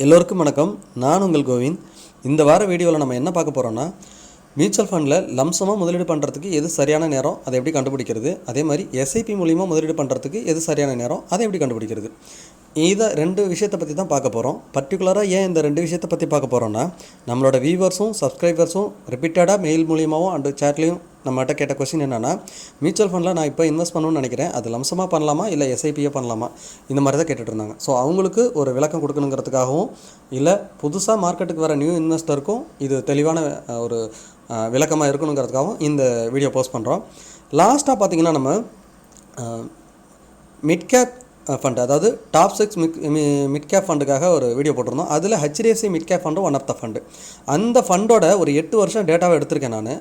எல்லோருக்கும் வணக்கம். நான் உங்கள் கோவிந்த். இந்த வார வீடியோவில் நம்ம என்ன பார்க்க போகிறோம்னா, மியூச்சுவல் ஃபண்டில் லம்சமாக முதலீடு பண்ணுறதுக்கு எது சரியான நேரம், அதை எப்படி கண்டுபிடிக்கிறது, அதே மாதிரி எஸ்ஐபி மூலிமா முதலீடு பண்ணுறதுக்கு எது சரியான நேரம், அதை எப்படி கண்டுபிடிக்கிறது. இதை ரெண்டு விஷயத்தை பற்றி தான் பார்க்க போகிறோம். பர்டிகுலராக ஏன் இந்த ரெண்டு விஷயத்தை பற்றி பார்க்க போகிறோன்னா, நம்மளோட வியூவர்ஸும் சப்ஸ்கிரைபர்ஸும் ரிப்பீட்டடாக மெயில் மூலியமாகவும் அண்டு சேட்லேயும் நம்மகிட்ட கேட்ட கொஸ்டின் என்னென்னா, மியூச்சுவல் ஃபண்டில் நான் இப்போ இன்வெஸ்ட் பண்ணணும்னு நினைக்கிறேன், அது லம்சமாக பண்ணலாமா இல்லை எஸ்ஐபியே பண்ணலாமா, இந்த மாதிரி தான் கேட்டுட்டு இருந்தாங்க. ஸோ அவங்களுக்கு ஒரு விளக்கம் கொடுக்கணுங்கிறதுக்காகவும், இல்லை புதுசாக மார்க்கெட்டுக்கு வர நியூ இன்வெஸ்டருக்கும் இது தெளிவான ஒரு விளக்கமாக இருக்கணுங்கிறதுக்காகவும் இந்த வீடியோ போஸ்ட் பண்ணுறோம். லாஸ்ட்டாக பார்த்திங்கன்னா நம்ம மிட் கேப் ஃபண்டு, அதாவது டாப் 6 மிட் கேப் ஃபண்டுக்காக ஒரு வீடியோ போட்டிருந்தோம். அதில் HDFC mid cap fund one of the fund. அந்த ஃபண்டோட ஒரு 8 வருஷம் டேட்டாவை எடுத்திருக்கேன் நான்.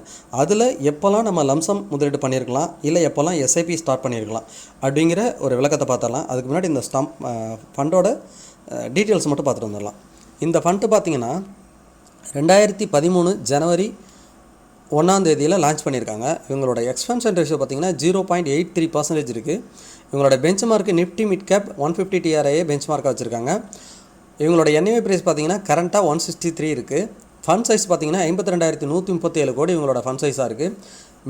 அதில் எப்போல்லாம் நம்ம லம்சம் முதலீடு பண்ணியிருக்கலாம், இல்லை எப்போல்லாம் எஸ்ஐபி ஸ்டார்ட் பண்ணியிருக்கலாம் அப்படிங்கிற ஒரு விளக்கத்தை பார்த்தரலாம். அதுக்கு முன்னாடி இந்த ஃபண்டோட டீட்டெயில்ஸ் மட்டும் பார்த்துட்டு வந்துடலாம். இந்த ஃபண்டு பார்த்திங்கன்னா 2013 ஜனவரி 1ஆம் தேதியில் லான்ச் பண்ணியிருக்காங்க. இவங்களோட எக்ஸ்பென்ஷன் ரேஷியோ பார்த்திங்கன்னா 0.83% இருக்குது. இவங்களோட benchmark Nifty mid cap 150 TRIA பெஞ்ச் மார்க்காக வச்சுருக்காங்க. இவங்களோட என்ஏவி ப்ரைஸ் பார்த்திங்கன்னா கரண்ட்டாக 163 இருக்குது. ஃபண்ட் சைஸ் பார்த்திங்கன்னா 52,137 கோடி இவங்களோட ஃபண்ட் சைஸாக இருக்குது.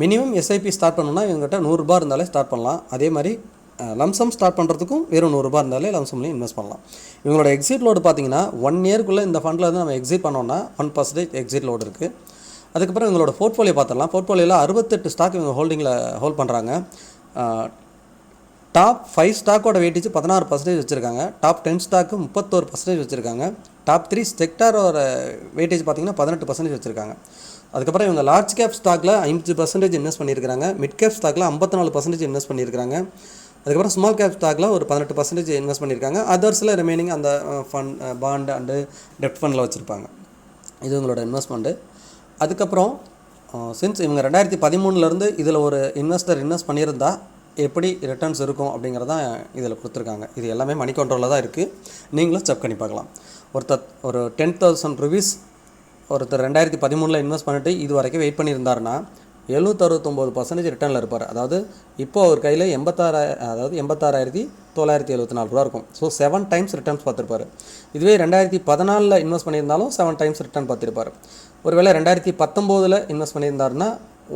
மினிமம் எஸ்ஐபி ஸ்டார்ட் பண்ணணும்னா இவங்ககிட்ட ₹100 இருந்தாலே ஸ்டார்ட் பண்ணலாம். அதே மாதிரி லம்சம் ஸ்டார்ட் பண்ணுறதுக்கும் வெறும் ₹100 இருந்தாலே லம்சம்லையும் இன்வெஸ்ட் பண்ணலாம். இவங்களோட எக்ஸிட் லோடு பார்த்திங்கன்னா 1 இயர்க்குள்ளே இந்த ஃபண்டில் வந்து நம்ம எக்ஸிட் பண்ணோன்னா 1% எக்ஸிட் லோடு இருக்குது. அதுக்கப்புறம் இவங்களோட போர்ட்ஃபோலியோ பார்த்துடலாம். போர்ட்ஃபோலியோவில் 68 ஸ்டாக் இவங்க ஹோல்ட் பண்ணுறாங்க. டாப் 5 ஸ்டாக்கோட வெயிட்டேஜ் 16% வச்சுருக்காங்க. டாப் 10 ஸ்டாக்கு 31% வச்சுருக்காங்க. டாப் 3 செக்டாரோட வெயிட்டேஜ் பார்த்திங்கன்னா 18% வச்சுருக்காங்க. அதுக்கப்புறம் இவங்க லார்ஜ் கேப் ஸ்டாக்கில் 5% இன்வெஸ்ட் பண்ணியிருக்காங்க. மிட் கேப் ஸ்டாக்கில் 54% இன்வெஸ்ட் பண்ணியிருக்காங்க. அதுக்கப்புறம் ஸ்மால் கேப் ஸ்டாக்கில் ஒரு 18% இன்வெஸ்ட் பண்ணியிருக்காங்க. அதர்ஸில் ரிமைனிங் அந்த ஃபண்ட் பாண்ட் அண்டு டெப்ட் ஃபண்டில் வச்சுருப்பாங்க. இது இவங்களோட இன்வெஸ்ட்மெண்ட்டு. அதுக்கப்புறம் சின்ஸ் இவங்க 2013 இதில் ஒரு இன்வெஸ்டர் இன்வெஸ்ட் பண்ணியிருந்தால் எப்படி ரிட்டர்ன்ஸ் இருக்கும் அப்படிங்கிறதான் இதில் கொடுத்துருக்காங்க. இது எல்லாமே மணி கண்ட்ரோலில் தான் இருக்குது. நீங்களும் செக் பண்ணி பார்க்கலாம். ஒரு 10,000 rupees ஒருத்தர் 2013 இன்வெஸ்ட் பண்ணிவிட்டு இது வரைக்கும் வெயிட் பண்ணியிருந்தாருன்னா 769% ரிட்டர்னில் இருப்பார். அதாவது இப்போது அவர் கையில் 86,974 ரூபா இருக்கும். ஸோ 7 times ரிட்டர்ன்ஸ் பார்த்துருப்பார். இதுவே 2014 இன்வெஸ்ட் பண்ணியிருந்தாலும் 7 times ரிட்டர்ன் பார்த்துருப்பார். ஒருவேளை 2019 இன்வெஸ்ட் பண்ணியிருந்தாருன்னா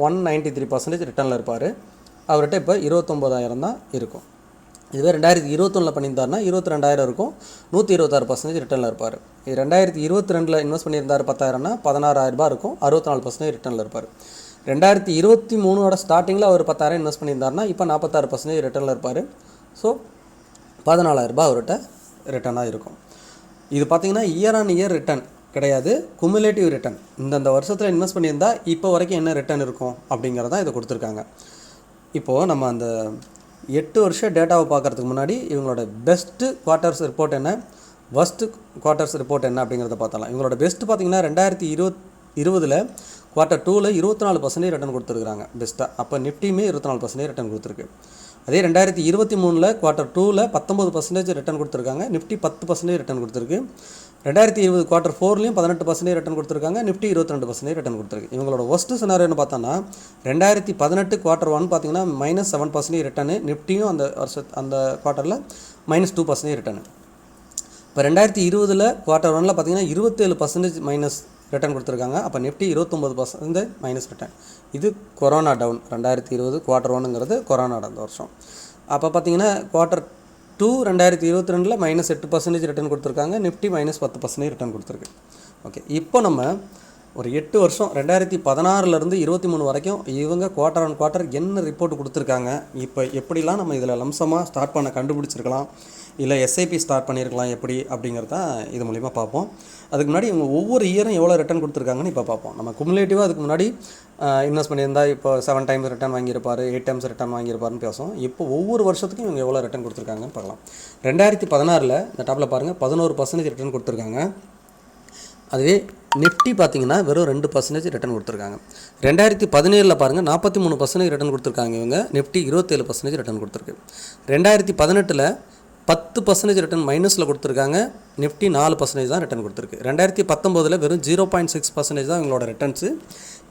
193% ரிட்டர்னில் இருப்பார். அவர்கிட்ட இப்போ 29,000 தான் இருக்கும். இதுவே 2021 பண்ணியிருந்தாருன்னா 22,000 இருக்கும். 126% ரிட்டர்னில் இருப்பார். 2022 இன்வெஸ்ட் பண்ணியிருந்தார் 10,000னா 16,000 இருக்கும். 64% ரிட்டர்னில் இருப்பார். 2023 ஸ்டார்டிங்கில் அவர் 10,000 இன்வெஸ்ட் பண்ணியிருந்தாருன்னா இப்போ 46% ரிட்டர்னில் இருப்பார். ஸோ 14,000 அவர்கிட்ட ரிட்டர்னாக இருக்கும். இது பார்த்திங்கன்னா இயர் ஆன் இயர் ரிட்டர்ன் கிடையாது, குமுலேட்டிவ் ரிட்டர்ன். இந்தந்த வருஷத்தில் இன்வெஸ்ட் பண்ணியிருந்தால் இப்போ வரைக்கும் என்ன ரிட்டர்ன் இருக்கும் அப்படிங்கிறதான் இதை கொடுத்துருக்காங்க. இப்போது நம்ம அந்த 8 வருஷம் டேட்டாவை பார்க்குறதுக்கு முன்னாடி இவங்களோட பெஸ்ட்டு குவார்ட்டர்ஸ் ரிப்போர்ட் என்ன, வர்ஸ்ட்டு குவார்ட்டர்ஸ் ரிப்போர்ட் என்ன அப்படிங்கிறத பார்த்தலாம். இவங்களோட பெஸ்ட்டு பார்த்திங்கன்னா 2020 குவார்ட்டர் 2ல் 24% ரிட்டர்ன் கொடுத்துருக்காங்க பெஸ்ட்டாக. அப்போ நிஃப்டியுமே 24% ரிட்டர்ன் கொடுத்துருக்கு. அதே 2023 குவார்ட்டர் 2ல் 19% ரிட்டர்ன் கொடுத்துருக்காங்க. நிஃப்டி 10% ரிட்டர்ன் கொடுத்துருக்கு. 2020 குவார்ட்டர் 4லையும் 18% ரிட்டர்ன் கொடுத்துருக்காங்க. நிஃப்டி 22% ரிட்டர்ன் கொடுத்துருக்கு. இவங்களோட ஒஸ்ட்டு சினாரியோன்னு பார்த்தோன்னா 2018 குவார்ட்டர் 1 பார்த்திங்கன்னா -7% ரிட்டர்னு. நிஃப்டியும் அந்த குவார்ட்டரில் -2% ரிட்டர்னு. இப்போ 2020 குவார்ட்டர் 1ல் பார்த்திங்கன்னா 27% மைனஸ் ரிட்டர்ன் கொடுத்துருக்காங்க. அப்போ நிஃப்டி 29% மைனஸ் ரிட்டர்ன். இது கொரோனா டவுன். 2020 குவார்ட்டர் 1ங்கிறது கொரோனா அந்த வருஷம். அப்போ பார்த்திங்கன்னா குவார்ட்டர் 2 2022 -8% ரிட்டர்ன் கொடுத்துருக்காங்க. நிஃப்டி -10% ரிட்டர்ன் கொடுத்துருக்கு. ஓகே, இப்போ நம்ம ஒரு 8 வருஷம் 2016 23 வரைக்கும் இவங்க குவார்ட்டர் ஆன் குவார்ட்டர் என்ன ரிப்போர்ட் கொடுத்துருக்காங்க, இப்போ எப்படிலாம் நம்ம இதில் லம்சமாக ஸ்டார்ட் பண்ண கண்டுபிடிச்சிருக்கலாம், இல்லை எஸ்ஐபி ஸ்டார்ட் பண்ணியிருக்கலாம் எப்படி அப்படிங்கிறத இது மூலிமா பார்ப்போம். அதுக்கு முன்னாடி இவங்க ஒவ்வொரு இயரும் எவ்வளோ ரிட்டர்ன் கொடுத்துருக்காங்கன்னு இப்போ பார்ப்போம். நம்ம குமுலேட்டிவாக அதுக்கு முன்னாடி இன்வெஸ்ட் பண்ணியிருந்தால் இப்போ 7 times ரிட்டர்ன் வாங்கியிருப்பார், 8 times ரிட்டர்ன் வாங்கியிருப்பாருன்னு பேசுவோம். இப்போ ஒவ்வொரு வருஷத்துக்கும் இவங்க எவ்வளோ ரிட்டர்ன் கொடுத்துருக்காங்கன்னு பார்க்கலாம். 2016 இந்த டாப்பில் பாருங்கள் 11% ரிட்டர்ன் கொடுத்துருக்காங்க. அதுவே நிஃப்டி பார்த்திங்கன்னா வெறும் 2% ரிட்டர்ன் கொடுத்துருக்காங்க. 2017 பாருங்கள் 43% ரிட்டர்ன் கொடுத்துருக்காங்க இவங்க. நிஃப்டி 27% ரிட்டர்ன் கொடுத்துருக்கு. 2018 10% ரிட்டர்ன் மைனஸில் கொடுத்துருக்காங்க. நிஃப்டி 4% தான் ரிட்டர்ன் கொடுத்துருக்கு. 2019 வெறும் 0.6% தான் இவங்களோட ரிட்டர்ன்ஸு.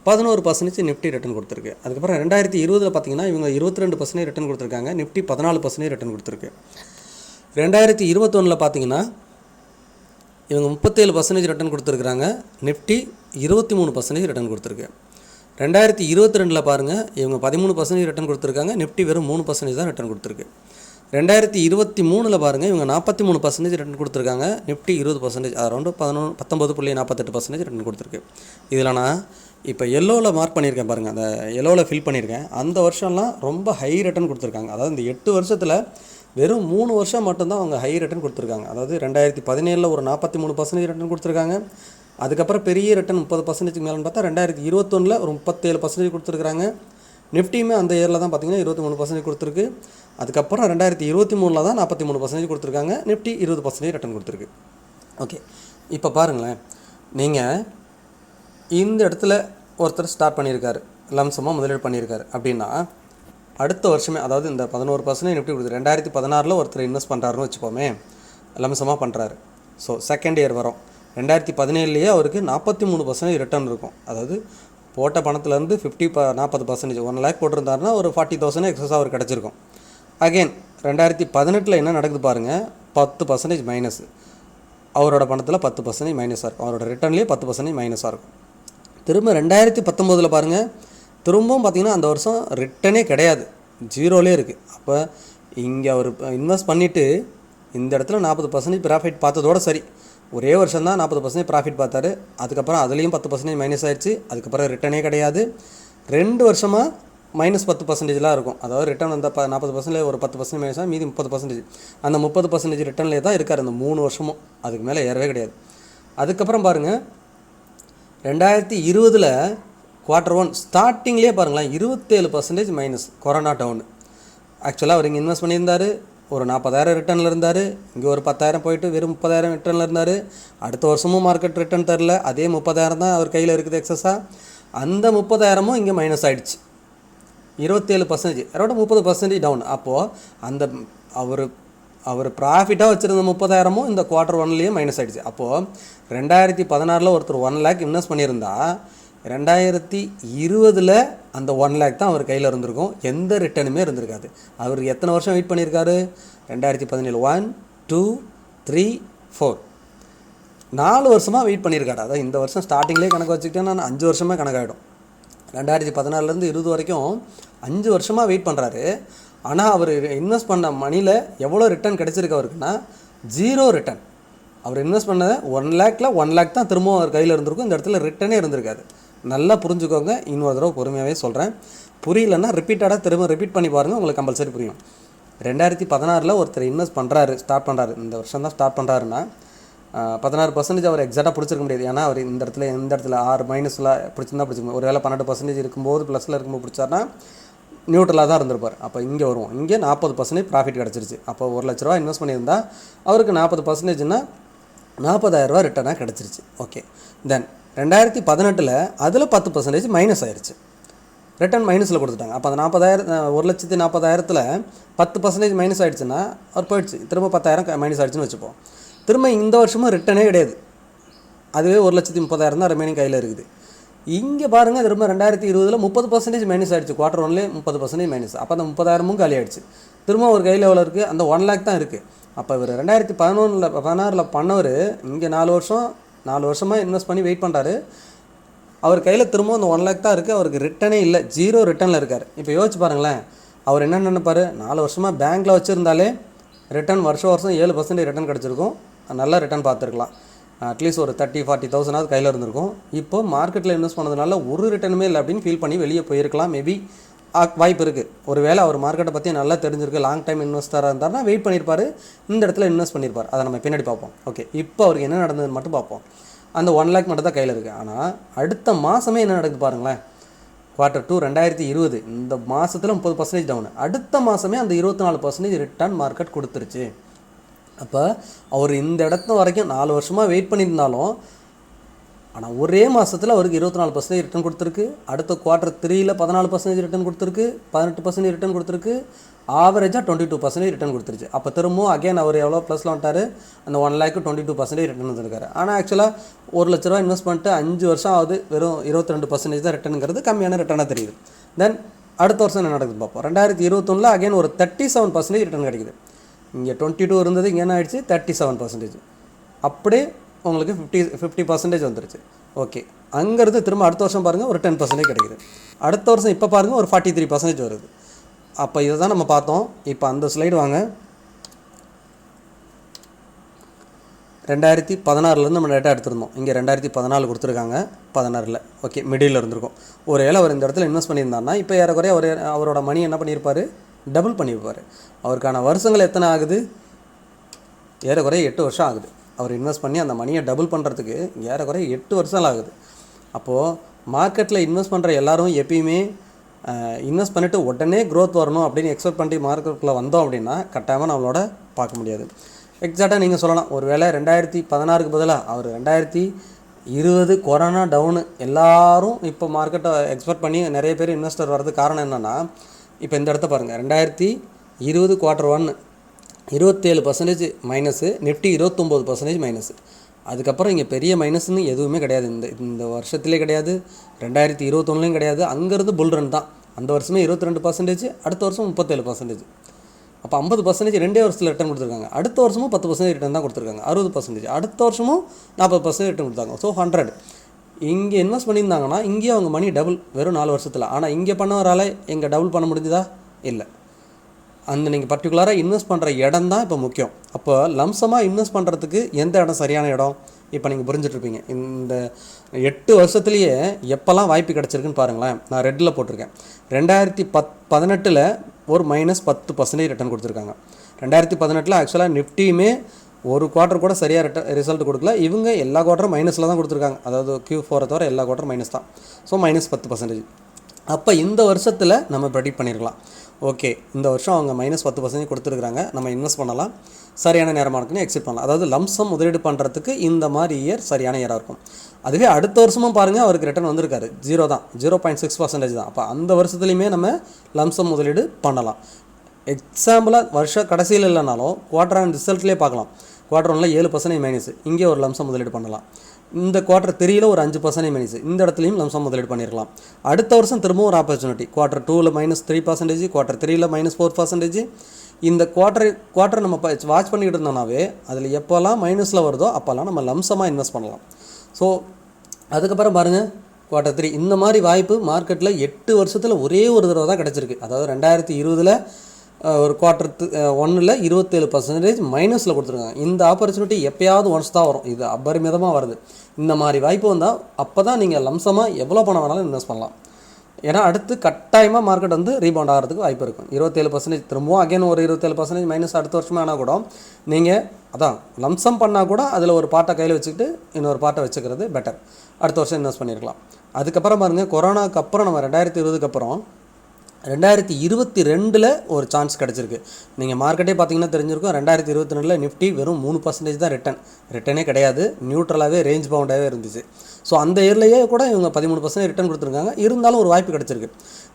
11% நிஃப்டி ரிட்டர்ன் கொடுத்துருக்கு. அதுக்கப்புறம் 2020 பார்த்திங்கன்னா இவங்க 22% ரிட்டர்ன் கொடுத்துருக்காங்க. நிஃப்டி 14% ரிட்டர்ன் கொடுத்துருக்கு. 2021 பார்த்திங்கன்னா இவங்க 37% ரிட்டர்ன் கொடுத்துருக்குறாங்க. நிஃப்டி 23% ரிட்டர்ன் கொடுத்துருக்கு. 2022 பாருங்கள், இவங்க 13% ரிட்டர்ன் கொடுத்துருக்காங்க. நிஃப்டி வெறும் 3% தான் ரிட்டர்ன் கொடுத்துருக்கு. 2023 பாருங்கள், இவங்க 43% ரிட்டர்ன் கொடுத்துருக்காங்க. நிஃப்டி 20%, அரௌண்டு 19.48% ரிட்டர்ன் கொடுத்துருக்கு. இதில் நான் இப்போ எல்லோவில் மார்க் பண்ணியிருக்கேன் பாருங்கள், அந்த எல்லோவில் ஃபில் பண்ணியிருக்கேன். அந்த வருஷம்லாம் ரொம்ப ஹை ரிட்டர்ன் கொடுத்துருக்காங்க. அதாவது இந்த 8 வருஷத்தில் வெறும் 3 வருஷம் மட்டும்தான் அவங்க ஹை ரிட்டர்ன் கொடுத்துருக்காங்க. அதாவது 2017 ஒரு 43% ரிட்டர்ன் கொடுத்துருக்காங்க. அதுக்கப்புறம் பெரிய ரிட்டர்ன் 30% மேலேன்னு பார்த்தா 2021 ஒரு 37% கொடுத்துருக்காங்க. நிஃப்டியுமே அந்த இயரில் தான் பார்த்திங்கன்னா 23% கொடுத்துருக்கு. அதுக்கப்புறம் 2023 தான் 43% கொடுத்துருக்காங்க. நிஃப்டி 20% ரிட்டர்ன் கொடுத்துருக்கு. ஓகே, இப்போ பாருங்களேன், நீங்கள் இந்த இடத்துல ஒருத்தர் ஸ்டார்ட் பண்ணியிருக்காரு, லம்சமாக முதலீடு பண்ணியிருக்காரு அப்படின்னா அடுத்த வருஷமே, அதாவது இந்த 11% நிஃப்டி கொடுத்து 2016 ஒருத்தர் இன்வெஸ்ட் பண்ணுறாருன்னு வச்சுப்போமே, லம்சமாக பண்ணுறாரு. ஸோ செகண்ட் இயர் வரும் 2017 அவருக்கு 43% ரிட்டர்ன் இருக்கும். அதாவது போட்ட பணத்துலேருந்து 40% 1 லேக் போட்டிருந்தாருன்னா ஒரு 40,000 எக்ஸஸ் அவர் கிடச்சிருக்கும். அகெயின் 2018 என்ன நடக்குது பாருங்கள், 10% மைனஸ். அவரோட பணத்தில் 10% மைனஸாக இருக்கும். அவரோட ரிட்டர்ன்லேயே 10% மைனஸாக இருக்கும். திரும்ப 2019 பாருங்கள், திரும்பவும் பார்த்திங்கன்னா அந்த வருஷம் ரிட்டனே கிடையாது, ஜீரோலே இருக்குது. அப்போ இங்கே அவர் இன்வெஸ்ட் பண்ணிவிட்டு இந்த இடத்துல 40% ப்ராஃபிட் பார்த்ததோடு சரி. ஒரே வருஷம் தான் 40% ப்ராஃபிட் பார்த்தாரு. அதுக்கப்புறம் அதுலேயும் 10% மைனஸ் ஆகிடுச்சு. அதுக்கப்புறம் ரிட்டனே கிடையாது. 2 வருஷமாக -10%லாம் இருக்கும். அதாவது ரிட்டர்ன் வந்த 40% ஒரு 10% மைனஸாக மீதி 30%. அந்த 30% ரிட்டர்ன்லேயே தான் இருக்கார் அந்த 3 வருஷமும். அதுக்கு மேலே ஏறவே கிடையாது. அதுக்கப்புறம் பாருங்கள், 2020 Q1 ஸ்டார்டிங்லேயே பாருங்களேன் 27% மைனஸ், கொரோனா டவுன். ஆக்சுவலாக அவர் இங்கே இன்வெஸ்ட் பண்ணியிருந்தார், ஒரு 40,000 ரிட்டர்னில் இருந்தார். இங்கே ஒரு 10,000 போயிட்டு வெறும் 30,000 ரிட்டர்னில் இருந்தார். அடுத்த வருஷமும் மார்க்கெட் ரிட்டர்ன் தரல, அதே 30,000 தான் அவர் கையில் இருக்குது எக்ஸஸாக. அந்த 30,000 இங்கே மைனஸ் ஆகிடுச்சு. 27%, அதோட 30% டவுன். அப்போது அந்த அவர் ப்ராஃபிட்டாக வச்சுருந்த 30,000 இந்த Q1 மைனஸ் ஆகிடுச்சு. அப்போது 2016 ஒருத்தர் 1 லேக் இன்வெஸ்ட் பண்ணியிருந்தா 2020 அந்த 1 லேக் தான் அவர் கையில் இருந்திருக்கும். எந்த ரிட்டர்னுமே இருந்திருக்காது. அவர் எத்தனை வருஷம் வெயிட் பண்ணியிருக்காரு? 2017 1 2 3 4 4 வருஷமாக வெயிட் பண்ணியிருக்காரு. அதாவது இந்த வருஷம் ஸ்டார்டிங்லேயே கணக்கு வச்சுக்கிட்டேன்னா 5 வருஷமாக கணக்காகிடும். 2014 20 வரைக்கும் 5 வருஷமாக வெயிட் பண்ணுறாரு. ஆனால் அவர் இன்வெஸ்ட் பண்ண மணியில் எவ்வளோ ரிட்டர்ன் கிடச்சிருக்கு அவருக்குன்னா 0 ரிட்டர்ன். அவர் இன்வெஸ்ட் பண்ண 1 லேக்கில் 1 லேக் தான் திரும்பவும் அவர் கையில் இருந்திருக்கும். இந்த இடத்துல ரிட்டனே இருந்திருக்காது. நல்லா புரிஞ்சுக்கோங்க. இன்னொரு தடவை பொறுமையாகவே சொல்கிறேன். புரியலன்னா ரிப்பீட்டடாக திரும்ப ரிப்பீட் பண்ணி பாருங்கள், உங்களுக்கு கம்பல்சரி புரியும். 2016 ஒருத்தர் இன்வெஸ்ட் பண்ணுறாரு, ஸ்டார்ட் பண்ணுறாரு, இந்த வருஷம் தான் ஸ்டார்ட் பண்ணுறாருன்னா 16% அவர் எக்ஸாக்டாக பிடிச்சிருக்க முடியாது. ஏன்னா அவர் இந்த இடத்துல 6 மைனஸில் பிடிச்சிருந்தா பிடிச்சிருக்கும். ஒரு வேளை 12% இருக்கும்போது +ல் இருக்கும்போது பிடிச்சாருன்னா நியூட்ரலாக தான் இருந்திருப்பார். அப்போ இங்கே வருவோம், இங்கே 40% ப்ராஃபிட் கிடச்சிருச்சு. அப்போ 1 லட்ச ரூபா இன்வெஸ்ட் பண்ணியிருந்தால் அவருக்கு 40%னா 40,000 ரூபா ரிட்டர்னாக கிடச்சிருச்சு. ஓகே, தென் 2018 அதில் 10% மைனஸ் ஆயிடுச்சு. ரிட்டர்ன் மைனஸில் கொடுத்துட்டாங்க. அப்போ அந்த 1,40,000ல் 10% மைனஸ் ஆகிடுச்சுன்னா அவர் போயிடுச்சு. திரும்ப 10,000 மைனஸ் ஆகிடுச்சுன்னு வச்சுப்போம். திரும்ப இந்த வருஷமும் ரிட்டனே கிடையாது. அதுவே 1,30,000 தான் ரிமைனிங் கையில் இருக்குது. இங்கே பாருங்கள், திரும்ப 2020 30% மைனஸ் ஆகிடுச்சு. Q1 30% minus. அப்போ அந்த 30,000 காலி ஆகிடுச்சு. திரும்ப ஒரு கையில் எவ்வளோ இருக்குது? அந்த 1 லேக் தான் இருக்குது. அப்போ இவர் 2016 பண்ணவர் இங்கே 4 வருஷமாக இன்வெஸ்ட் பண்ணி வெயிட் பண்ணுறாரு. அவர் கையில் திரும்ப அந்த 1 லேக் தான் இருக்குது. அவருக்கு ரிட்டனே இல்லை, 0 ரிட்டனில் இருக்கார். இப்போ யோசிச்சு பாருங்களேன், அவர் என்ன நினைப்பார்? 4 வருஷமாக பேங்க்கில் வச்சுருந்தாலே ரிட்டர்ன் வருஷம் 7% ரிட்டர்ன் கிடச்சிருக்கும். நல்லா ரிட்டர்ன் பார்த்துருக்கலாம். அட்லீஸ்ட் ஒரு 30,000-40,000 கையில் இருந்திருக்கும். இப்போ மார்க்கெட்டில் இன்வெஸ்ட் பண்ணதுனால ஒரு ரிட்டர்னுமே இல்லை அப்படின்னு ஃபீல் பண்ணி வெளியே போயிருக்கலாம். மேபி வாய்ப்பு இருக்குது. ஒரு வேளை அவர் மார்க்கெட்டை பற்றி நல்லா தெரிஞ்சிருக்கு, லாங் டைம் இன்வெஸ்டராக இருந்தார்னா வெயிட் பண்ணியிருப்பார், இந்த இடத்துல இன்வெஸ்ட் பண்ணியிருப்பார். அதை நம்ம பின்னாடி பார்ப்போம். ஓகே, இப்போ அவருக்கு என்ன நடந்ததுன்னு மட்டும் பார்ப்போம். அந்த 1 லேக் மட்டும் தான் கையில் இருக்குது. ஆனால் அடுத்த மாதமே என்ன நடக்குது பாருங்களேன். Q2 2020 இந்த மாதத்தில் 30% டவுனு. அடுத்த மாதமே அந்த 24% ரிட்டர்ன் மார்க்கெட் கொடுத்துருச்சு. அப்போ அவர் இந்த இடத்து வரைக்கும் 4 வருஷமாக வெயிட் பண்ணியிருந்தாலும், ஆனால் ஒரே மாதத்தில் அவருக்கு 24% ரிட்டர்ன் கொடுத்துருக்கு. அடுத்த Q3 14% ரிட்டர்ன் கொடுத்துருக்கு, 18% ரிட்டர்ன் கொடுத்துருக்கு, ஆவரேஜாக 22% ரிட்டர்ன் கொடுத்துருச்சு. அப்போ திரும்பவும் அகைன் அவர் எவ்வளோ ப்ளஸில் வந்துட்டார்? அந்த 1 லேக்கு 22% ரிட்டர்ன் வந்துருக்காரு. ஆனால் ஆக்சுவலாக 1 லட்ச ரூபா இன்வெஸ்ட் பண்ணிட்டு 5 வருஷம் ஆகுது, வெறும் 22% தான் ரிட்டர்னுங்கிறது கம்மியான ரிட்டர்னாக தெரியுது. தென் அடுத்த வருஷம் என்ன நடக்குது பார்ப்போம். 2021 அகைன் ஒரு 37% ரிட்டர்ன் கிடைக்குது. இங்கே 22 இருந்தது, இங்கே என்ன ஆகிடுச்சு? 37%. அப்படியே உங்களுக்கு 50% வந்துருச்சு. ஓகே, அங்கேருந்து திரும்ப அடுத்த வருஷம் பாருங்கள் ஒரு 10% கிடைக்குது. அடுத்த வருஷம் இப்போ பாருங்கள் ஒரு 43% வருது. அப்போ இதை தான் நம்ம பார்த்தோம். இப்போ அந்த ஸ்லைடு வாங்க. 2016 நம்ம டேட்டா எடுத்திருந்தோம். இங்கே 2014 கொடுத்துருக்காங்க, 16 ஓகே மிடில் இருந்திருக்கும். ஒரு வேளை அவர் இந்த இடத்துல இன்வெஸ்ட் பண்ணியிருந்தாருன்னா இப்போ ஏறக்குறைய அவரோட மணி என்ன பண்ணியிருப்பார், டபுள் பண்ணியிருப்பார். அவருக்கான வருஷங்கள் எத்தனை ஆகுது, ஏறக்குறைய 8 வருஷம் ஆகுது. அவர் இன்வெஸ்ட் பண்ணி அந்த மணியை டபுள் பண்ணுறதுக்கு ஏறக்குறைய 8 வருஷம் ஆகுது. அப்போது மார்க்கெட்டில் இன்வெஸ்ட் பண்ணுற எல்லோரும் எப்பயுமே இன்வெஸ்ட் பண்ணிவிட்டு உடனே க்ரோத் வரணும் அப்படின்னு எக்ஸ்பெக்ட் பண்ணி மார்க்கெட்டுக்குள்ளே வந்தோம் அப்படின்னா கட்டாயமாக நம்மளோட பார்க்க முடியாது. எக்ஸாக்டாக நீங்கள் சொல்லலாம், ஒரு வேளை 2016க்கு பதிலாக அவர் 2020 கொரோனா டவுனு எல்லாரும் இப்போ மார்க்கெட்டை எக்ஸ்பெக்ட் பண்ணி நிறைய பேர் இன்வெஸ்டர் வர்றதுக்கு காரணம் என்னென்னா, இப்போ இந்த இடத்த பாருங்கள், 2020 Q1 27% மைனஸு, நிஃப்டி 29% மைனஸு. அதுக்கப்புறம் இங்கே பெரிய மைனஸ்ன்னு எதுவுமே கிடையாது. இந்த வருஷத்துலேயே கிடையாது, 2021லேயும் கிடையாது. அங்கேருந்து புல் ரன் தான். அந்த வருஷமே 22%, அடுத்த வருஷம் 37%. அப்போ 50% 2 வருஷத்தில் ரிட்டர்ன் கொடுத்துருக்காங்க. அடுத்த வருஷமும் 10% ரிட்டர்ன் தான் கொடுத்துருக்காங்க, 60%. அடுத்த வருஷமும் 40% ரிட்டர்ன் கொடுத்தாங்க. ஸோ 100. இங்கே இன்வெஸ்ட் பண்ணியிருந்தாங்கன்னா இங்கேயே அவங்க மணி டபுள் வெறும் 4 வருஷத்தில். ஆனால் இங்கே பண்ணவரால் எங்கே டபுள் பண்ண முடிஞ்சுதா? இல்லை. அந்த நீங்கள் பர்டிகுலராக இன்வெஸ்ட் பண்ணுற இடம் தான் இப்போ முக்கியம். அப்போ லம்சமாக இன்வெஸ்ட் பண்ணுறதுக்கு எந்த இடம் சரியான இடம் இப்போ நீங்கள் புரிஞ்சிட்ருப்பீங்க. இந்த 8 வருஷத்துலேயே எப்போல்லாம் வாய்ப்பு கிடச்சிருக்குன்னு பாருங்களேன். நான் ரெட்டில் போட்டிருக்கேன். 2018 ஒரு -10% ரிட்டர்ன் கொடுத்துருக்காங்க. 2018 ஆக்சுவலாக நிஃப்டியுமே ஒரு குவார்ட்டர் கூட சரியாக ரிசல்ட் கொடுக்கல. இவங்க எல்லா குவார்ட்டரும் மைனஸில் தான் கொடுத்துருக்காங்க. அதாவது Q4 தவிர எல்லா குவார்ட்டரும் மைனஸ் தான். ஸோ -10%. அப்போ இந்த வருஷத்தில் நம்ம ப்ரெடிக்ட் பண்ணியிருக்கலாம், ஓகே இந்த வருஷம் அவங்க -10% கொடுத்துருக்குறாங்க, நம்ம இன்வெஸ்ட் பண்ணலாம், சரியான நேரமாக இருக்குன்னு எக்ஸிட் பண்ணலாம். அதாவது லம்சம் முதலீடு பண்ணுறதுக்கு இந்த மாதிரி இயர் சரியான இயராக இருக்கும். அதுவே அடுத்த வருஷமும் பாருங்கள், அவருக்கு ரிட்டர்ன் வந்திருக்காரு, 0 தான், 0.6% தான். அப்போ அந்த வருஷத்துலையுமே நம்ம லம்சம் முதலீடு பண்ணலாம். எக்ஸாம்பிளாக வருஷ கடைசியில் இல்லைனாலும் குவார்டர் ரிசல்ட்லேயே பார்க்கலாம். Q1 7% மைனஸ், இங்கே ஒரு லம்சம் முதலீடு பண்ணலாம். இந்த Q3 ஒரு 5% மைனஸ், இந்த இடத்துலையும் லம்சம் முதலீடு பண்ணிடலாம். அடுத்த வருஷம் திரும்பவும் ஒரு ஆப்பர்ச்சுனிட்டி, Q2 -3%, Q3 -4%. இந்த குவார்ட்டர் நம்ம வாட்ச் பண்ணிக்கிட்டு இருந்தோம்னாவே அதில் எப்போல்லாம் மைனஸில் வருதோ அப்போல்லாம் நம்ம லம்சமாக இன்வெஸ்ட் பண்ணலாம். ஸோ அதுக்கப்புறம் பாருங்கள், Q3 இந்த மாதிரி வாய்ப்பு மார்க்கெட்டில் 8 வருஷத்தில் ஒரே ஒரு தடவை தான் கிடச்சிருக்கு. அதாவது 2020 ஒரு Q1 27% மைனஸில் கொடுத்துருக்காங்க. இந்த ஆப்பர்ச்சுனிட்டி எப்போயாவது ஒன்ஸ் தான் வரும், இது அபரிமிதமாக வருது. இந்த மாதிரி வாய்ப்பு வந்தால் அப்போ தான் நீங்கள் லம்சமாக எவ்வளோ பணம் வேணாலும் இன்வெஸ்ட் பண்ணலாம். ஏன்னா அடுத்து கட்டாயமாக மார்க்கெட் வந்து ரீபவுண்ட் ஆகிறதுக்கு வாய்ப்பு இருக்கும். 27% திரும்பவும் அகைன் ஒரு 27% மைனஸ் அடுத்த வருஷமே ஆனால் கூட நீங்கள் அதான் லம்சம் பண்ணால் கூட அதில் ஒரு பார்ட்டை கையில் வச்சுக்கிட்டு இன்னொரு பார்ட்டை வச்சுக்கிறது பெட்டர். அடுத்த வருஷம் இன்வெஸ்ட் பண்ணியிருக்கலாம். அதுக்கப்புறம் பாருங்கள், கொரோனாக்கு அப்புறம் நம்ம 2020க்கு அப்புறம் 2022 ஒரு சான்ஸ் கிடச்சிருக்கு. நீங்கள் மார்க்கெட்டே பார்த்தீங்கன்னா தெரிஞ்சிருக்கும், 2022 நிஃப்டி வெறும் 3% தான் ரிட்டனே கிடையாது, நியூட்ரலாகவே ரேஞ்ச் பவுண்டாகவே இருந்துச்சு. ஸோ அந்த இயர்லேயே கூட இவங்க 13% ரிட்டர்ன் கொடுத்துருக்காங்க. இருந்தாலும் ஒரு வாய்ப்பு கிடச்சிருக்கு.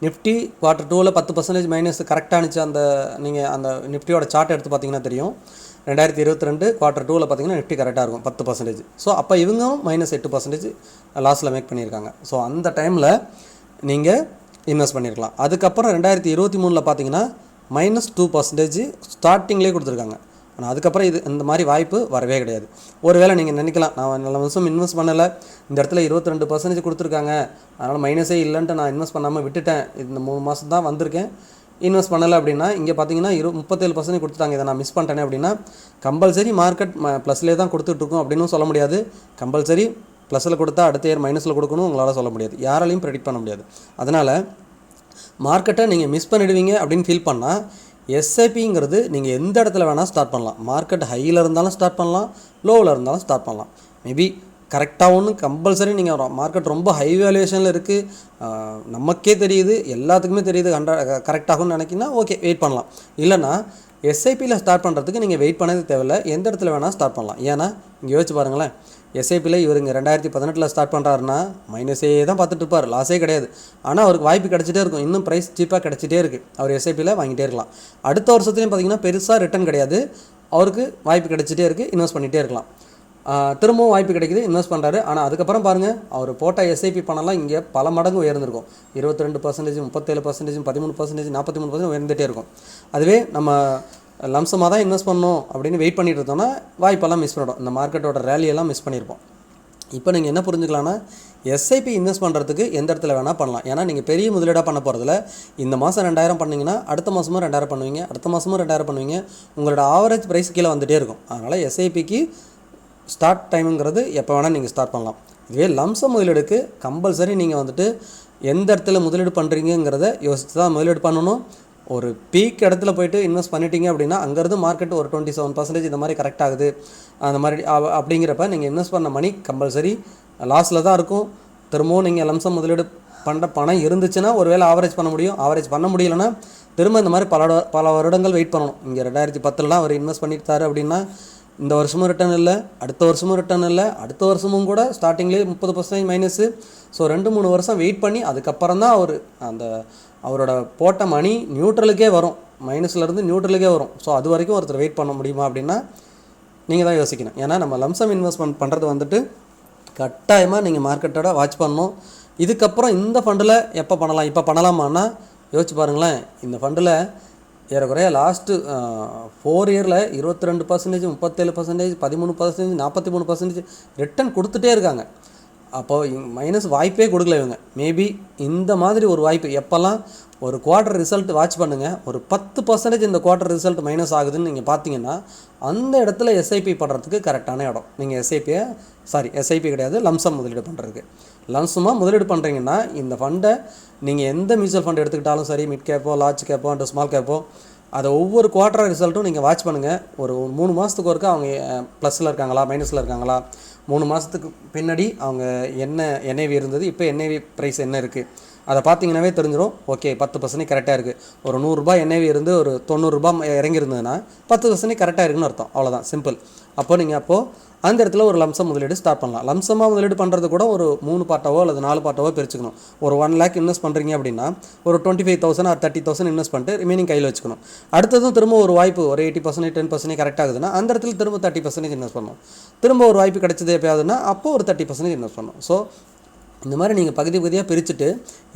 நிஃப்டி Q2 10% மைனஸ் கரெக்டாக இருந்துச்சு. நீங்கள் அந்த நிஃப்டியோட சார்ட் எடுத்து பார்த்தீங்கன்னா தெரியும், 2022 Q2 பார்த்தீங்கன்னா நிஃப்டி கரெக்டாக இருக்கும் 10%. ஸோ அப்போ இவங்களும் -8% லாஸில் மேக் பண்ணியிருக்காங்க. ஸோ அந்த டைமில் நீங்கள் இன்வெஸ்ட் பண்ணியிருக்கலாம். அதுக்கப்புறம் 2023 பார்த்தீங்கன்னா -2% ஸ்டார்டிங்லேயே கொடுத்துருக்காங்க. ஆனால் அதுக்கப்புறம் இந்த மாதிரி வாய்ப்பு வரவே கிடையாது. ஒருவேளை நீங்கள் நினைக்கலாம், நான் நல்ல வருஷம் இன்வெஸ்ட் பண்ணலை, இந்த இடத்துல 22% கொடுத்துருக்காங்க, அதனால் மைனஸே இல்லைன்ட்டு நான் இன்வெஸ்ட் பண்ணாமல் விட்டுட்டேன், இந்த 3 மாதம் தான் வந்திருக்கேன், இன்வெஸ்ட் பண்ணலை அப்படின்னா இங்கே பார்த்தீங்கன்னா 37% கொடுத்துட்டாங்க, இதை நான் மிஸ் பண்ணிட்டேனே அப்படின்னா கம்பல்சரி மார்க்கெட் ப்ளஸ்லேயே தான் கொடுத்துட்ருக்கோம் அப்படின்னு சொல்ல முடியாது. கம்பல்சரி ப்ளஸில் கொடுத்தா அடுத்த இயர் மைனஸில் கொடுக்கணும் உங்களால் சொல்ல முடியாது, யாராலையும் ப்ரெடிக்ட் பண்ண முடியாது. அதனால் மார்க்கெட்டை நீங்கள் மிஸ் பண்ணிடுவீங்க அப்படின்னு ஃபீல் பண்ணால் எஸ்ஐபிங்கிறது நீங்கள் எந்த இடத்துல வேணால் ஸ்டார்ட் பண்ணலாம். மார்க்கெட் ஹையில் இருந்தாலும் ஸ்டார்ட் பண்ணலாம், லோவில் இருந்தாலும் ஸ்டார்ட் பண்ணலாம். மேபி கரெக்டாக ஒன்று கம்பல்சரி நீங்கள் மார்க்கெட் ரொம்ப ஹை வேல்யூவேஷனில் இருக்குது, நமக்கே தெரியுது, எல்லாத்துக்குமே தெரியுது, கரெக்டாகும்னு நினைக்கிங்கன்னா ஓகே வெயிட் பண்ணலாம். இல்லைனா எஸ்ஐபியில் ஸ்டார்ட் பண்ணுறதுக்கு நீங்கள் வெயிட் பண்ணது தேவையில்லை, எந்த இடத்துல வேணால் ஸ்டார்ட் பண்ணலாம். ஏன்னா இங்கே யோசிச்சு பாருங்களேன், எஸ்ஐபியில் இவருங்க 2018 ஸ்டார்ட் பண்ணுறாருன்னா மைனஸே தான் பார்த்துட்டு இருப்பார், லாஸே கிடையாது. ஆனால் அவருக்கு வாய்ப்பு கிடச்சிட்டே இருக்கும், இன்னும் ப்ரைஸ் சீப்பாக கிடச்சிட்டே இருக்குது, அவர் எஸ்ஐபியில் வாங்கிட்டே இருக்கலாம். அடுத்த வருஷத்துலையும் பார்த்திங்கன்னா பெருசாக ரிட்டர்ன் கிடையாது, அவருக்கு வாய்ப்பு கிடச்சிட்டே இருக்குது, இன்வெஸ்ட் பண்ணிகிட்டே இருக்கலாம். திரும்பவும் வாய்ப்பு கிடைக்குது, இன்வெஸ்ட் பண்ணுறாரு. ஆனால் அதுக்கப்புறம் பாருங்கள், அவர் போட்ட எஸ்ஐபி பணம்லாம் இங்கே பல மடங்கு உயர்ந்திருக்கும். 22%, 37%, 13%, 43% உயர்ந்துகிட்டே இருக்கும். அதுவே நம்ம லம்சமாக தான் இன்வெஸ்ட் பண்ணணும் அப்படின்னு வெயிட் பண்ணிட்டு இருந்தோம்னா வாய்ப்பெல்லாம் மிஸ் பண்ணிடும், இந்த மார்க்கெட்டோட ரேலியெல்லாம் மிஸ் பண்ணியிருப்போம். இப்போ நீங்கள் என்ன புரிஞ்சுக்கலாம்னா எஸ்ஐபி இன்வெஸ்ட் பண்ணுறதுக்கு எந்த இடத்துல வேணால் பண்ணலாம். ஏன்னா நீங்கள் பெரிய முதலீடாக பண்ண போகிறதுல இந்த மாதம் 2000 பண்ணிங்கன்னா அடுத்த மாதமும் 2000 பண்ணுவீங்க, அடுத்த மாதமும் 2000 பண்ணுவீங்க, உங்களோட ஆவரேஜ் ப்ரைஸ் கீழே வந்துகிட்டே இருக்கும். அதனால் எஸ்ஐபிக்கு ஸ்டார்ட் டைமுங்கிறது எப்போ வேணால் நீங்கள் ஸ்டார்ட் பண்ணலாம். இதுவே லம்சம் முதலீடுக்கு கம்பல்சரி நீங்கள் வந்துட்டு எந்த இடத்துல முதலீடு பண்ணுறீங்கிறத யோசித்து தான் முதலீடு பண்ணணும். ஒரு பீக் இடத்துல போய்ட்டு இன்வெஸ்ட் பண்ணிட்டீங்க அப்படின்னா அங்கேருந்து மார்க்கெட் ஒரு 27% இந்த மாதிரி கரெக்ட் ஆகுது, அந்த மாதிரி அப்படிங்கிறப்ப நீங்கள் இன்வெஸ்ட் பண்ண மணி கம்பல்சரி லாஸில் தான் இருக்கும். திரும்பவும் நீங்கள் லம்சம் முதலீடு பண்ணுற பணம் இருந்துச்சுன்னா ஒருவேளை ஆவரேஜ் பண்ண முடியும், ஆவரேஜ் பண்ண முடியலைன்னா திரும்ப இந்த மாதிரி பல வருடங்கள் வெயிட் பண்ணணும். இங்கே 2010 அவர் இன்வெஸ்ட் பண்ணிட்டாரு அப்படின்னா இந்த வருஷமும் ரிட்டர்ன் இல்லை, அடுத்த வருஷமும் ரிட்டர்ன் இல்லை, அடுத்த வருஷமும் கூட ஸ்டார்டிங்லேயே 30% மைனஸு. ஸோ 2-3 வருஷம் வெயிட் பண்ணி அதுக்கப்புறம் தான் அவரோட போட்ட மணி நியூட்ரலுக்கே வரும், மைனஸ்லேருந்து நியூட்ரலுக்கே வரும். ஸோ அது வரைக்கும் ஒருத்தர் வெயிட் பண்ண முடியுமா அப்படின்னா நீங்கள் தான் யோசிக்கணும். ஏன்னா நம்ம லம்சம் இன்வெஸ்ட்மெண்ட் பண்ணுறது வந்துட்டு கட்டாயமாக நீங்கள் மார்க்கெட்டோட வாட்ச் பண்ணணும். இதுக்கப்புறம் இந்த ஃபண்டில் எப்போ பண்ணலாம், இப்போ பண்ணலாமான்னா யோசிச்சு பாருங்களேன். இந்த ஃபண்டில் ஏறக்குறைய லாஸ்ட்டு 4 இயரில் 22%, 37%, 13%, 43% ரிட்டர்ன் கொடுத்துட்டே இருக்காங்க. அப்போது மைனஸ் வாய்ப்பே கொடுக்கல இவங்க. மேபி இந்த மாதிரி ஒரு வாய்ப்பு எப்போல்லாம் ஒரு குவார்ட்டர் ரிசல்ட் வாட்ச் பண்ணுங்கள், ஒரு 10% இந்த குவார்ட்டர் ரிசல்ட் மைனஸ் ஆகுதுன்னு நீங்கள் பார்த்தீங்கன்னா அந்த இடத்துல எஸ்ஐபி பண்ணுறதுக்கு கரெக்டான இடம். நீங்கள் எஸ்ஐபி கிடையாது, லம்சம் முதலீடு பண்ணுறதுக்கு. லம்சமாக முதலீடு பண்ணுறீங்கன்னா இந்த ஃபண்டை நீங்கள் எந்த மியூச்சுவல் ஃபண்ட் எடுத்துக்கிட்டாலும் சரி, மிட் கேப்போ, லார்ஜ் கேப்போ அண்ட் ஸ்மால் கேப்போ, அதை ஒவ்வொரு குவார்ட்டர் ரிசல்ட்டும் நீங்கள் வாட்ச் பண்ணுங்கள். ஒரு 3 மாதத்துக்கு ஒருக்கா அவங்க ப்ளஸில் இருக்காங்களா, மைனஸில் இருக்காங்களா, 3 மாதத்துக்கு பின்னாடி அவங்க என்ன என்ஐவி இருந்தது, இப்போ என்ஐவி ப்ரைஸ் என்ன இருக்குது, அதை பார்த்தீங்கன்னாவே தெரிஞ்சிடும். ஓகே 10% கரெக்டாக இருக்குது. ஒரு 100 ரூபாய் என்ஐவி இருந்து ஒரு 90 ரூபாய் இறங்கியிருந்ததுன்னா 10% கரெக்டாக இருக்குன்னு அர்த்தம். அவ்வளோதான், சிம்பிள். அப்போது அந்த இடத்துல ஒரு லம்சம் முதலீடு ஸ்டார்ட் பண்ணலாம். லம்சமாக முதலீடு பண்ணுறது கூட ஒரு 3 பார்ட்டாவோ அல்லது 4 பார்ட்டாவோ பிரிச்சுக்கணும். ஒரு 1 lakh இன்வெஸ்ட் பண்ணுறீங்க அப்படின்னா ஒரு 25,000 or 30,000 இன்வெஸ்ட் பண்ணிட்டு ரிமைனிங் கையில் வச்சுக்கணும். அடுத்ததும் திரும்ப ஒரு வாய்ப்பு ஒரு 80%, 10% கரெக்ட் ஆகுதுன்னா அந்த இடத்துல திரும்ப 30% இன்வெஸ்ட் பண்ணணும். திரும்ப ஒரு வாய்ப்பு கிடைச்சது எப்போயாவதுன்னா அப்போது ஒரு 30% இன்வெஸ்ட் பண்ணணும். ஸோ இந்த மாதிரி நீங்கள் பகுதியாக பிரிச்சுட்டு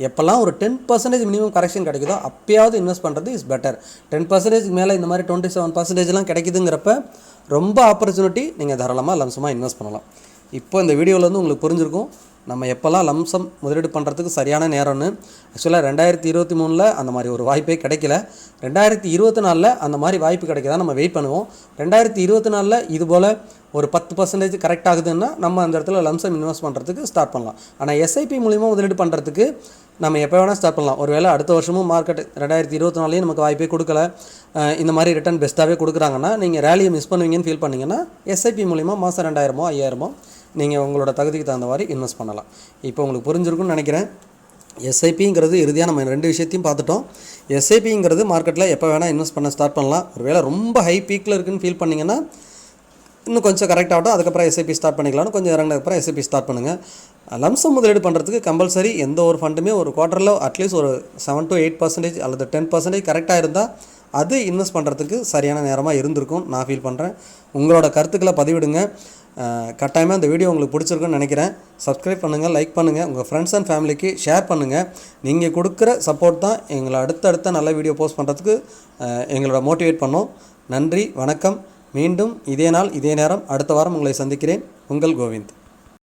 எப்போல்லாம் ஒரு 10% மினிமம் கரெக்ஷன் கிடைக்குதோ அப்போயாவது இன்வெஸ்ட் பண்ணுறது இஸ் பெட்டர். 10% மேலே இந்த மாதிரி 27%லாம் கிடைக்குதுங்கிறப்ப ரொம்ப ஆப்பர்ச்சுனிட்டி, நீங்கள் தாராளமாக லம்சமாக இன்வெஸ்ட் பண்ணலாம். இப்போ இந்த வீடியோவிலேருந்து உங்களுக்கு புரிஞ்சிருக்கும் நம்ம எப்போல்லாம் லம்சம் முதலீடு பண்ணுறதுக்கு சரியான நேரம்னு. ஆக்சுவலாக 2023 அந்த மாதிரி ஒரு வாய்ப்பே கிடைக்கல. 2024 அந்த மாதிரி வாய்ப்பு கிடைக்கதா நம்ம வெயிட் பண்ணுவோம். 2024 இதுபோல் ஒரு 10% கரெக்ட் ஆகுதுன்னா நம்ம அந்த இடத்துல லம்சம் இன்வெஸ்ட் பண்ணுறதுக்கு ஸ்டார்ட் பண்ணலாம். ஆனால் எஸ்ஐபி மூலிமா முதலீடு பண்ணுறதுக்கு நம்ம எப்போ வேணால் ஸ்டார்ட் பண்ணலாம். ஒரு வேளை அடுத்த வருஷமும் மார்க்கெட் 2024 நமக்கு வாய்ப்பே கொடுக்கல, இந்த மாதிரி ரிட்டர்ன் பெஸ்ட்டாகவே கொடுக்குறாங்கன்னா நீங்கள் ரேலியை மிஸ் பண்ணுவீங்கன்னு ஃபீல் பண்ணிங்கன்னா எஸ்ஐபி மூலிமா மாதம் 2000 5000 நீங்கள் உங்களோட தகுதிக்கு தகுந்த மாதிரி இன்வெஸ்ட் பண்ணலாம். இப்போ உங்களுக்கு புரிஞ்சிருக்குன்னு நினைக்கிறேன். எஸ்ஐபிங்கிறது இறுதியாக நம்ம 2 விஷயத்தையும் பார்த்துட்டோம். எஸ்ஐபிங்கிறது மார்க்கெட்டில் எப்போ வேணால் இன்வெஸ்ட் பண்ண ஸ்டார்ட் பண்ணலாம். ஒரு வேளை ரொம்ப ஹை பீக்கில் இருக்குன்னு ஃபீல் பண்ணிங்கன்னா இன்னும் கொஞ்சம் கரெக்ட் ஆகட்டும், அதுக்கப்புறம் எஸ்ஐபி ஸ்டார்ட் பண்ணிக்கலாம்னு கொஞ்சம் இறங்கினதுக்கப்புறம் எஸ்ஐபி ஸ்டார்ட் பண்ணுங்கள். லம்சம் முதலீடு பண்ணுறதுக்கு கம்பல்சரி எந்த ஒரு ஃபண்டுமே ஒரு குவார்ட்டரில் அட்லீஸ்ட் ஒரு 7 to 8% அல்லது 10% கரெக்டாக இருந்தால் அது இன்வெஸ்ட் பண்ணுறதுக்கு சரியான நேரமாக இருந்திருக்கும் நான் ஃபீல் பண்ணுறேன். உங்களோட கருத்துக்களை பதிவிடுங்க. கட்டாயமாக இந்த வீடியோ உங்களுக்கு பிடிச்சிருக்குன்னு நினைக்கிறேன். சப்ஸ்கிரைப் பண்ணுங்கள், லைக் பண்ணுங்கள், உங்கள் ஃப்ரெண்ட்ஸ் அண்ட் ஃபேமிலிக்கு ஷேர் பண்ணுங்கள். நீங்கள் கொடுக்குற சப்போர்ட் தான் எங்களை அடுத்தடுத்த நல்ல வீடியோ போஸ்ட் பண்ணுறதுக்கு எங்களோட மோட்டிவேட் பண்ணோம். நன்றி, வணக்கம். மீண்டும் இதே நாள் இதே நேரம் அடுத்த வாரம் உங்களை சந்திக்கிறேன். உங்கள் கோவிந்த்.